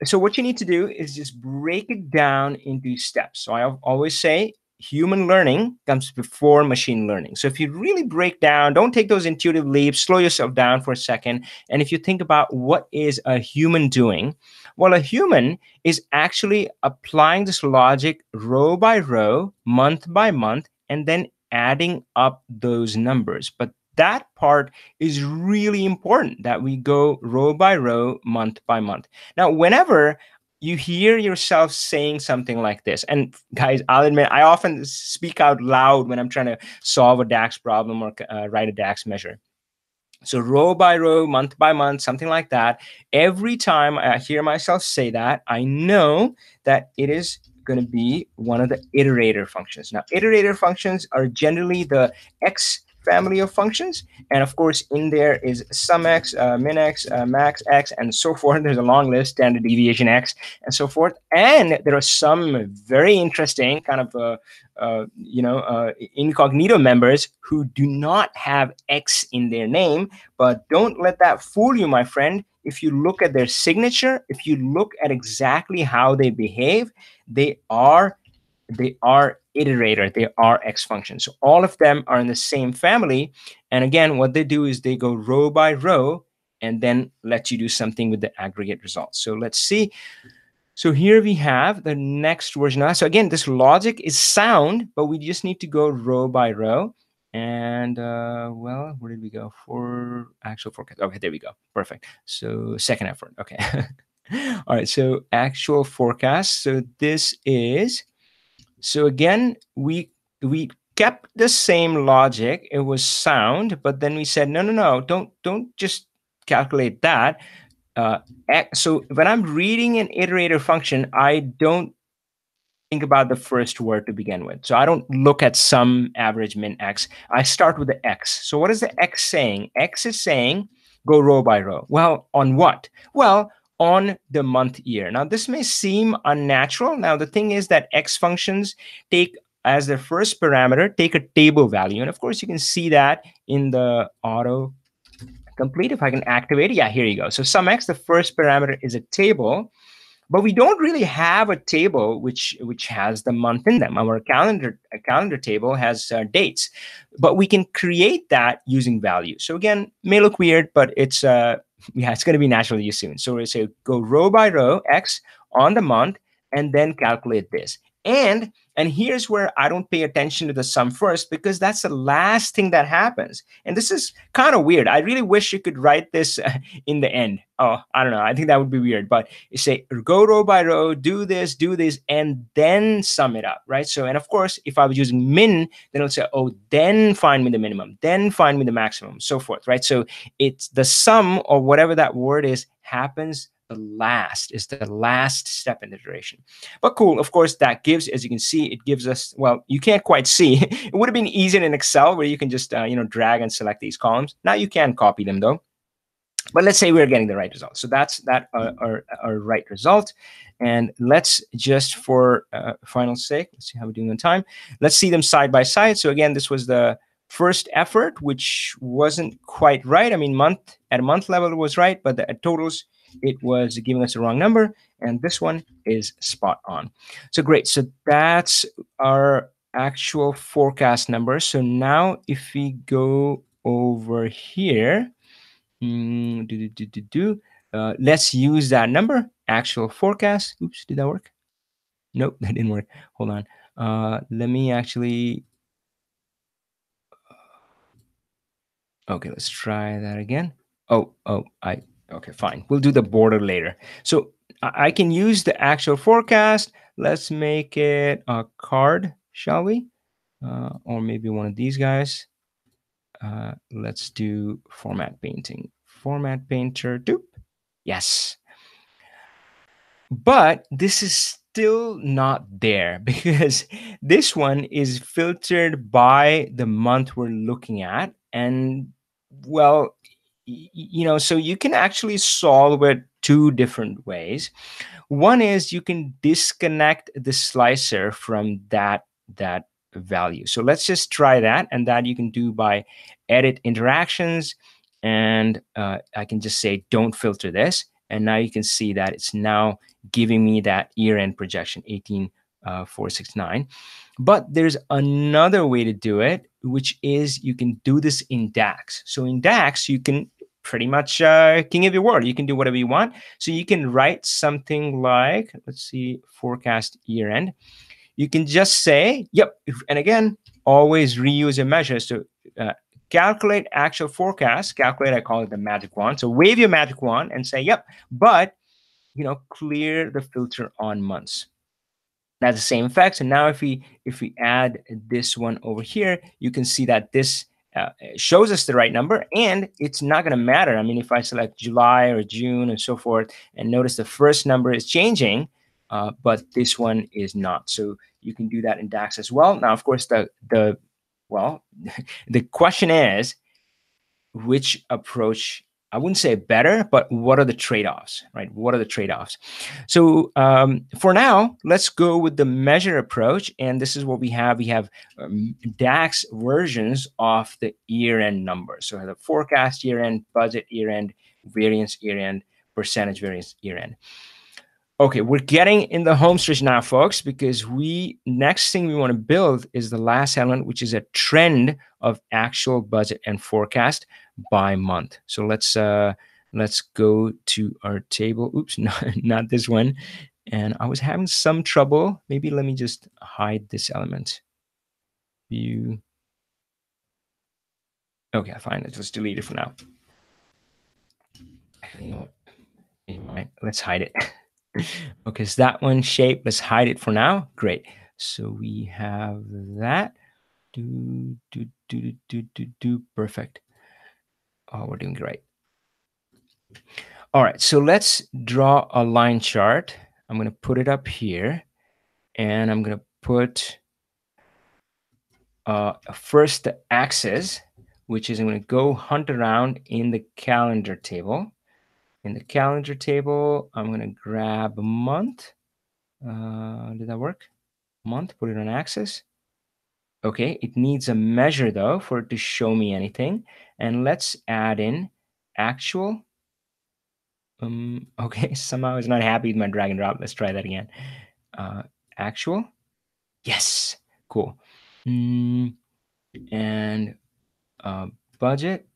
so what you need to do is just break it down into steps. So I always say human learning comes before machine learning. So if you really break down, don't take those intuitive leaps, slow yourself down for a second. And if you think about what is a human doing, well, a human is actually applying this logic row by row, month by month, and then adding up those numbers. But that part is really important, that we go row by row, month by month. Now, whenever you hear yourself saying something like this, and guys, I'll admit, I often speak out loud when I'm trying to solve a DAX problem or write a DAX measure. So row by row, month by month, something like that. Every time I hear myself say that, I know that it is going to be one of the iterator functions. Now, iterator functions are generally the X family of functions. And of course, in there is sum x, min x, max x, and so forth. There's a long list, standard deviation x, and so forth. And there are some very interesting kind of incognito members who do not have x in their name. But don't let that fool you, my friend. If you look at their signature, if you look at exactly how they behave, they are iterator, they are X functions. So all of them are in the same family. And again, what they do is they go row by row and then let you do something with the aggregate results. So let's see. So here we have the next version. So again, this logic is sound, but we just need to go row by row. And well, where did we go for actual forecast? Okay, there we go. Perfect. So second effort. Okay. All right. So actual forecast. So this is, so again, we kept the same logic. It was sound, but then we said, no, don't just calculate that. So when I'm reading an iterator function, I don't think about the first word to begin with. So I don't look at sum, average, min, x. I start with the x. So what is the x saying? X is saying go row by row. Well, on what? Well, on the month year. Now, this may seem unnatural. Now, the thing is that x functions take as their first parameter, take a table value. And of course, you can see that in the auto complete. If I can activate it, yeah, here you go. So sum x, the first parameter is a table. But we don't really have a table which has the month in them. Our calendar table has dates, but we can create that using values. So again, may look weird, but it's it's going to be naturally used soon. So we say go row by row x on the month, and then calculate this. And here's where I don't pay attention to the sum first, because that's the last thing that happens. And this is kind of weird. I really wish you could write this in the end. Oh, I don't know. I think that would be weird. But you say go row by row, do this, and then sum it up, right? So, and of course, if I was using min, then it would say, oh, then find me the minimum, then find me the maximum, so forth, right? So it's the sum, or whatever that word is, happens the last step in the iteration. But cool, of course, that gives, as you can see, it gives us, well, you can't quite see. It would have been easier in Excel where you can just, drag and select these columns. Now you can copy them though. But let's say we're getting the right result. So that's our right result. And let's just, for final sake, let's see how we're doing on time. Let's see them side by side. So again, this was the first effort, which wasn't quite right. I mean, at a month level, it was right, but at totals, it was giving us the wrong number. And this one is spot on. So great. So that's our actual forecast number. So now if we go over here, let's use that number, actual forecast. Oops, did that work? Nope, that didn't work. Hold on. Let me actually. Okay, let's try that again. Okay, fine. We'll do the border later. So I can use the actual forecast. Let's make it a card, shall we? Or maybe one of these guys. Let's do format painting. Format painter, doop. Yes. But this is still not there, because this one is filtered by the month we're looking at. And well, so you can actually solve it two different ways. One is you can disconnect the slicer from that value. So let's just try that, and that you can do by edit interactions, and I can just say don't filter this, and now you can see that it's now giving me that year-end projection 18,469. But there's another way to do it, which is you can do this in DAX. So in DAX, you can pretty much king of your word. You can do whatever you want. So you can write something like, let's see, forecast year end. You can just say, yep. And again, always reuse your measures. So calculate actual forecast. Calculate, I call it the magic wand. So wave your magic wand and say, yep, but clear the filter on months. That's the same effect. So now if we add this one over here, you can see that this shows us the right number, and it's not going to matter. I mean, if I select July or June and so forth, and notice the first number is changing, but this one is not. So you can do that in DAX as well. Now, of course, the well, the question is, which approach, I wouldn't say better, but what are the trade-offs, right? What are the trade-offs? So for now, let's go with the measure approach. And this is what we have. We have DAX versions of the year-end numbers. So the forecast year-end, budget year-end, variance year-end, percentage variance year-end. Okay, we're getting in the home stretch now, folks, because next thing we want to build is the last element, which is a trend of actual budget and forecast by month. So let's go to our table. Oops, not this one. And I was having some trouble. Maybe let me just hide this element. View. Okay, fine. Let's just delete it for now. You know what? Right, let's hide it. Okay, so that one shape, let's hide it for now. Great. So we have that. Perfect. Oh, we're doing great. All right, so let's draw a line chart. I'm going to put it up here, and I'm going to put first the axis, which is I'm going to go hunt around in the calendar table. In the calendar table, I'm going to grab a month. Did that work? Month, put it on axis. Okay, it needs a measure though for it to show me anything. And let's add in actual. Okay, somehow it's not happy with my drag and drop. Let's try that again. Actual. Yes, cool. And budget.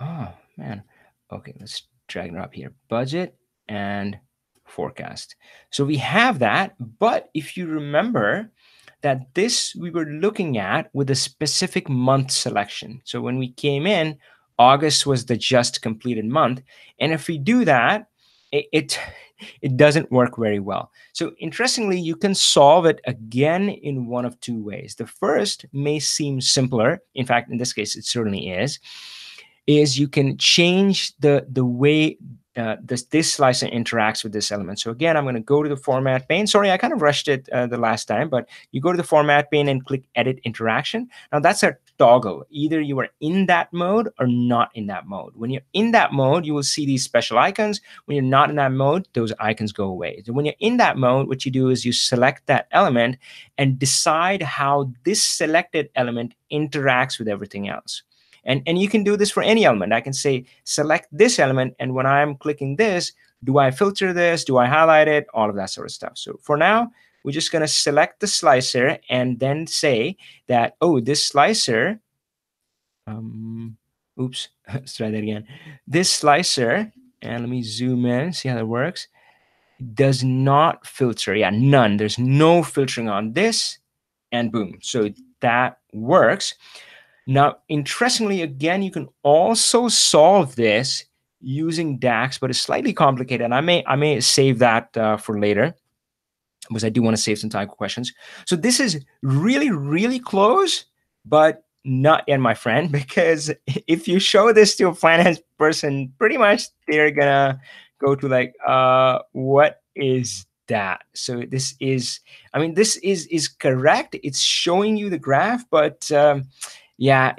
Oh man. Okay, let's drag and drop here. Budget and forecast. So we have that, but if you remember that this we were looking at with a specific month selection. So when we came in, August was the just completed month. And if we do that, it doesn't work very well. So interestingly, you can solve it again in one of two ways. The first may seem simpler. In fact, in this case, it certainly is you can change the way this slicer interacts with this element. So again, I'm going to go to the format pane. Sorry, I kind of rushed it the last time, but you go to the format pane and click edit interaction. Now that's a toggle. Either you are in that mode or not in that mode. When you're in that mode, you will see these special icons. When you're not in that mode, those icons go away. So when you're in that mode, what you do is you select that element and decide how this selected element interacts with everything else. And you can do this for any element. I can say, select this element, and when I'm clicking this, do I filter this? Do I highlight it? All of that sort of stuff. So for now, we're just going to select the slicer and then say that, oh, this slicer, oops, let's try that again. This slicer, and let me zoom in, see how that works, does not filter. Yeah, none. There's no filtering on this, and boom. So that works. Now, interestingly, again, you can also solve this using DAX, but it's slightly complicated. And I may save that for later because I do want to save some time for questions. So this is really, really close, but not yet, my friend, because if you show this to a finance person, pretty much they're gonna go to like, what is that? So this is, I mean, this is correct. It's showing you the graph, but yeah,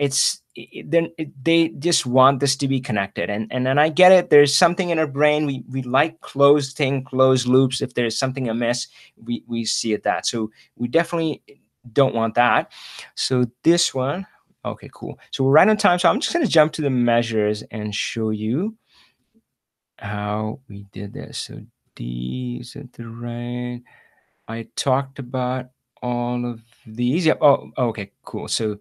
they just want this to be connected, and then I get it. There's something in our brain. We like closed loops. If there's something amiss, we see it that. So we definitely don't want that. So this one, okay, cool. So we're right on time. So I'm just going to jump to the measures and show you how we did this. So D, is it the right? I talked about all of these. Yep. Oh, okay, cool. So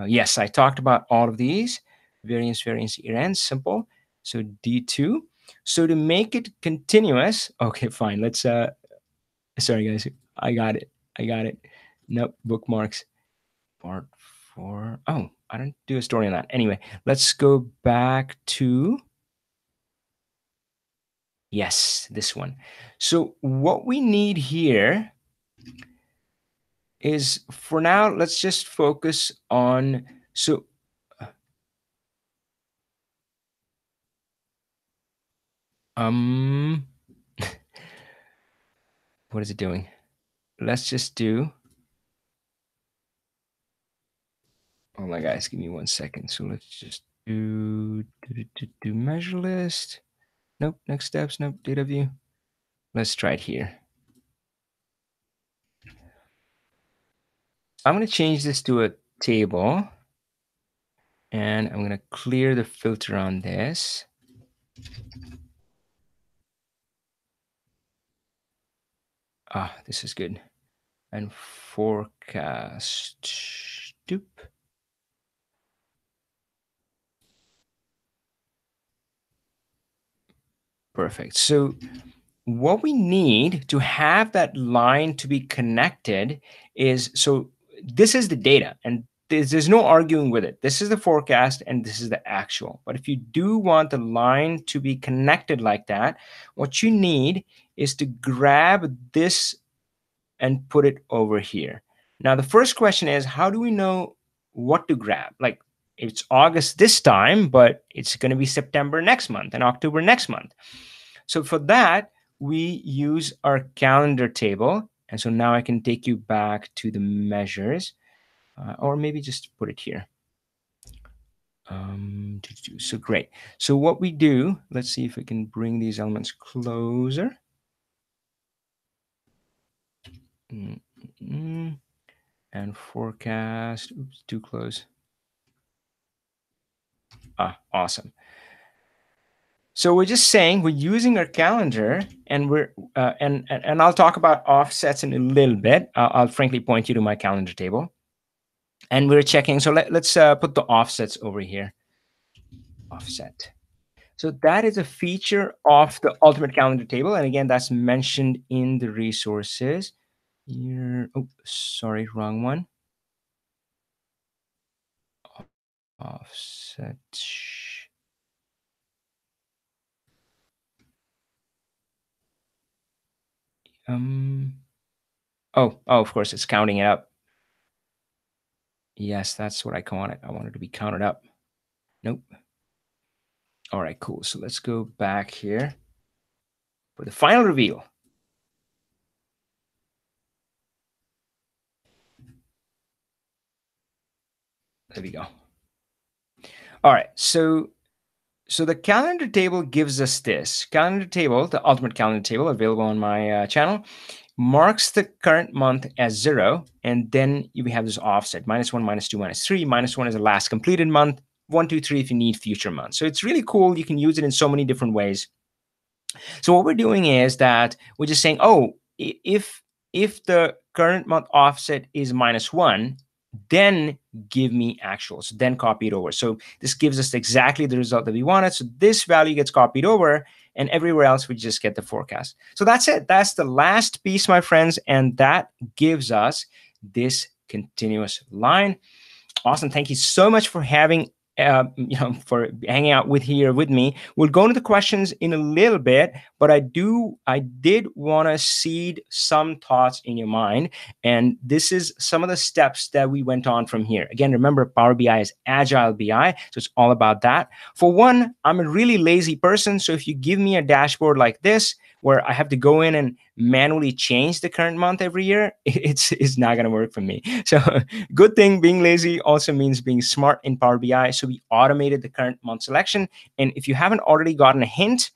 yes, I talked about all of these. Variance, year-end, simple. So D2. So to make it continuous, okay, fine. Let's, sorry guys, I got it. Nope, bookmarks. Part 4. Oh, I didn't do a story on that. Anyway, let's go back to, yes, this one. So what we need here is, for now, let's just focus on, so What is it doing? Let's just do. Oh my guys, give me 1 second. So let's just do measure list. Nope. Next steps. Nope. Data view. Let's try it here. I'm going to change this to a table. And I'm going to clear the filter on this. This is good. And forecast. Doop. Perfect. So what we need to have that line to be connected is, so this is the data, and there's no arguing with it. This is the forecast and this is the actual. But if you do want the line to be connected like that, what you need is to grab this and put it over here. Now, the first question is, how do we know what to grab? Like, it's August this time, but it's going to be September next month and October next month. So for that, we use our calendar table. And so now I can take you back to the measures, or maybe just put it here. So great. So what we do, let's see if we can bring these elements closer. And forecast. Oops, too close. Awesome. So we're just saying we're using our calendar, and we're and I'll talk about offsets in a little bit. I'll frankly point you to my calendar table, and we're checking. So let's put the offsets over here. Offset. So that is a feature of the Ultimate Calendar table, and again, that's mentioned in the resources. Here, oh, sorry, wrong one. Offset. Oh, of course, it's counting it up. Yes, that's what I want it. I want it to be counted up. Nope. All right, cool. So let's go back here for the final reveal. There we go. All right, so the calendar table gives us this. Calendar table, the Ultimate Calendar table, available on my channel, marks the current month as 0, and then we have this offset, -1, -2, -3. -1 is the last completed month, 1, 2, 3 if you need future months. So it's really cool. You can use it in so many different ways. So what we're doing is that we're just saying, oh, if the current month offset is -1, then give me actuals, then copy it over. So this gives us exactly the result that we wanted. So this value gets copied over, and everywhere else we just get the forecast. So that's it. That's the last piece, my friends, and that gives us this continuous line. Awesome. Thank you so much for having for hanging out with me. We'll go into the questions in a little bit, but I did want to seed some thoughts in your mind. And this is some of the steps that we went on from here. Again, remember, Power BI is agile BI. So it's all about that. For one, I'm a really lazy person. So if you give me a dashboard like this, where I have to go in and manually change the current month every year, it's not going to work for me. So good thing being lazy also means being smart in Power BI. So we automated the current month selection. And if you haven't already gotten a hint,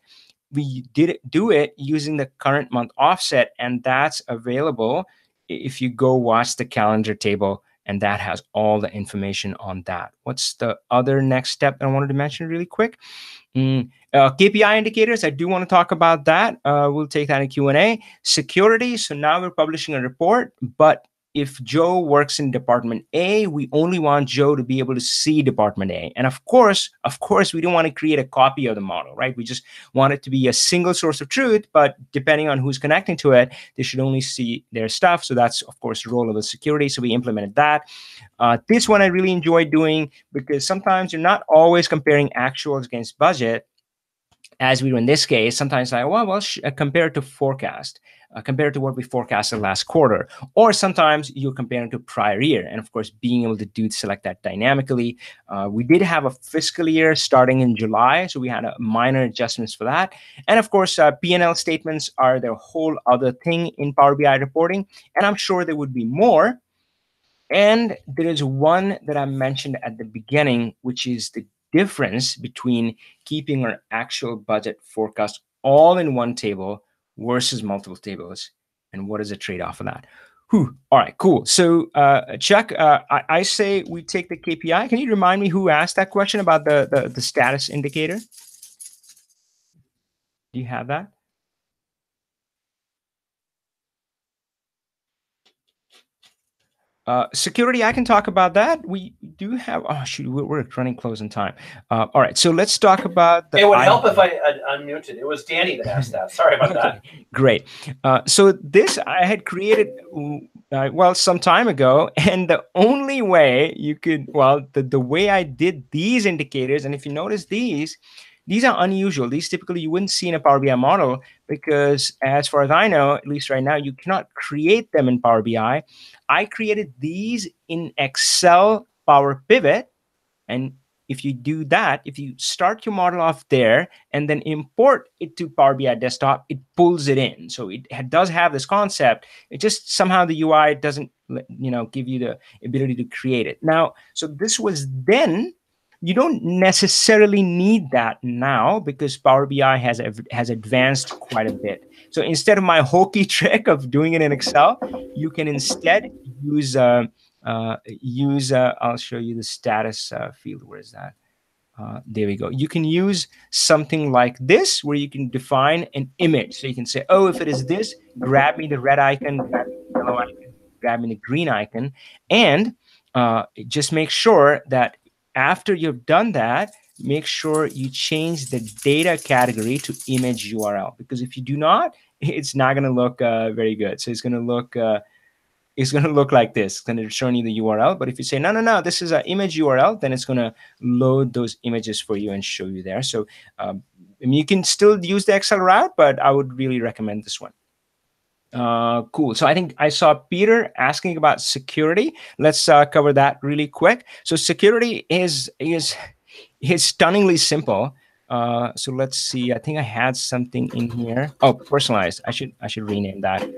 we did do it using the current month offset, and that's available if you go watch the calendar table, and that has all the information on that. What's the other next step that I wanted to mention really quick? KPI indicators, I do want to talk about that. We'll take that in Q&A. Security, so now we're publishing a report, but if Joe works in Department A, we only want Joe to be able to see Department A. And of course, we don't want to create a copy of the model, right? We just want it to be a single source of truth, but depending on who's connecting to it, they should only see their stuff. So that's, of course, the role of the security. So we implemented that. This one I really enjoy doing because sometimes you're not always comparing actuals against budget. as we were in this case, sometimes like, well, compared to forecast, compared to what we forecasted last quarter, or sometimes you're comparing to prior year. And of course, being able to select that dynamically. We did have a fiscal year starting in July, so we had minor adjustments for that. And of course, P&L statements are the whole other thing in Power BI reporting, and I'm sure there would be more. And there is one that I mentioned at the beginning, which is the difference between keeping our actual budget forecast all in one table versus multiple tables. And what is the trade-off of that? Whew. All right, cool. So Chuck, I say we take the KPI. Can you remind me who asked that question about the status indicator? Do you have that? Security, I can talk about that. We do have, oh shoot, we're running close in time. All right, so let's talk about the— It would help if I unmuted. It was Danny that asked that. Sorry about that. Great. So this I had created, well, some time ago, and the only way you could, well, the way I did these indicators, and if you notice these are unusual. These typically you wouldn't see in a Power BI model because, as far as I know, at least right now, you cannot create them in Power BI. I created these in Excel Power Pivot, and if you do that, if you start your model off there and then import it to Power BI Desktop, it pulls it in. So it does have this concept. It just somehow the UI doesn't, give you the ability to create it. Now, so this was then. You don't necessarily need that now because Power BI has advanced quite a bit. So instead of my hokey trick of doing it in Excel, you can instead use I'll show you the status field. Where is that? There we go. You can use something like this where you can define an image. So you can say, oh, if it is this, grab me the red icon, grab me the yellow icon, grab me the green icon, and just make sure that after you've done that, make sure you change the data category to image URL, because if you do not, it's not going to look very good. So it's going to look like this. It's going to show you the URL. But if you say, no, this is an image URL, then it's going to load those images for you and show you there. So you can still use the Excel route, but I would really recommend this one. Cool. So I think I saw Peter asking about security. Let's cover that really quick. So security is stunningly simple. So let's see. I think I had something in here. Oh, personalized. I should rename that.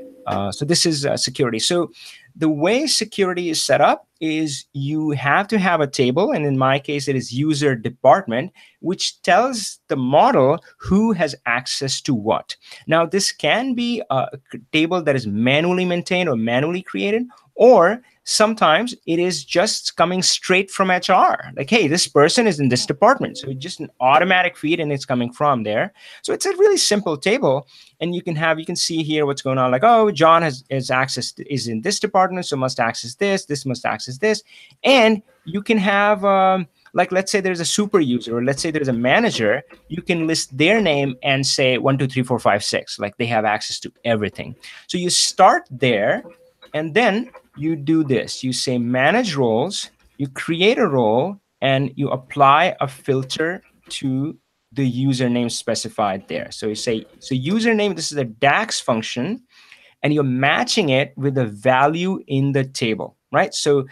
So this is security. So the way security is set up is you have to have a table, and in my case, it is user department, which tells the model who has access to what. Now, this can be a table that is manually maintained or manually created, or sometimes it is just coming straight from HR. Like, hey, this person is in this department. So it's just an automatic feed and it's coming from there. So it's a really simple table. And you can see here what's going on. Like, oh, John is is in this department, so must access this must access this. And you can have, like, let's say there's a super user, or let's say there's a manager, you can list their name and say 1, 2, 3, 4, 5, 6. Like they have access to everything. So you start there. And then you do this. You say manage roles, you create a role, and you apply a filter to the username specified there. So you say, so username, this is a DAX function, and you're matching it with the value in the table, right? So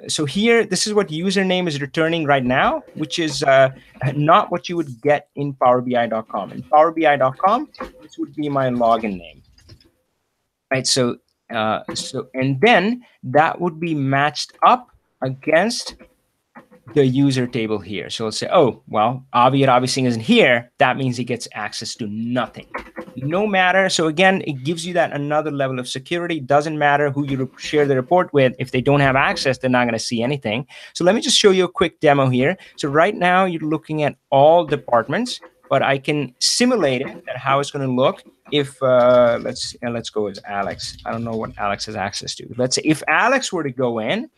so here, this is what username is returning right now, which is not what you would get in PowerBI.com. In PowerBI.com, this would be my login name, right? So and then that would be matched up against the user table here. So let's say, oh, well, Avi Singh isn't here. That means he gets access to nothing. No matter. So again, it gives you that another level of security. Doesn't matter who you share the report with. If they don't have access, they're not going to see anything. So let me just show you a quick demo here. So right now you're looking at all departments, but I can simulate it at how it's going to look if let's go with Alex. I don't know what Alex has access to. Let's say if Alex were to go in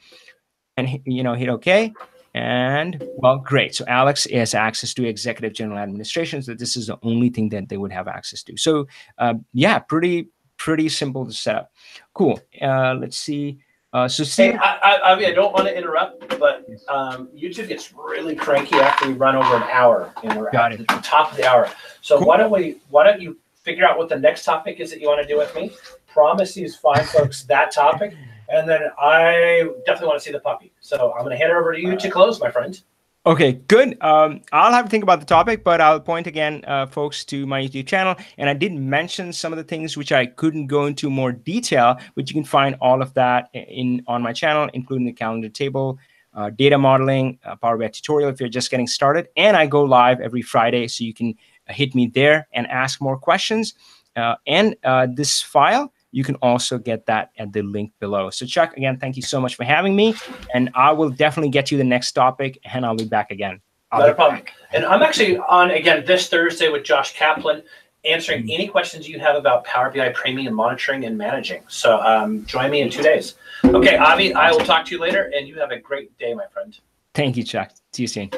and hit OK, and well, great. So Alex has access to executive general administration. So this is the only thing that they would have access to. So yeah, pretty simple to set up. Cool. Let's see. So see, Hey, I don't want to interrupt, but YouTube gets really cranky after we run over an hour, and we're at the top of the hour. So cool. why don't you figure out what the next topic is that you want to do with me? Promise these fine folks that topic, and then I definitely want to see the puppy. So I'm going to hand it over to you to close, my friend. Okay, good. I'll have to think about the topic, but I'll point again, folks, to my YouTube channel. And I did mention some of the things which I couldn't go into more detail, but you can find all of that on my channel, including the calendar table, data modeling, Power BI tutorial if you're just getting started. And I go live every Friday, so you can hit me there and ask more questions. And this file, you can also get that at the link below. So Chuck, again, thank you so much for having me. And I will definitely get you the next topic, and I'll be back again. Not a problem. And I'm actually on again this Thursday with Josh Kaplan, answering any questions you have about Power BI Premium monitoring and managing. So join me in 2 days. Okay, Avi, I will talk to you later, and you have a great day, my friend. Thank you, Chuck. See you soon.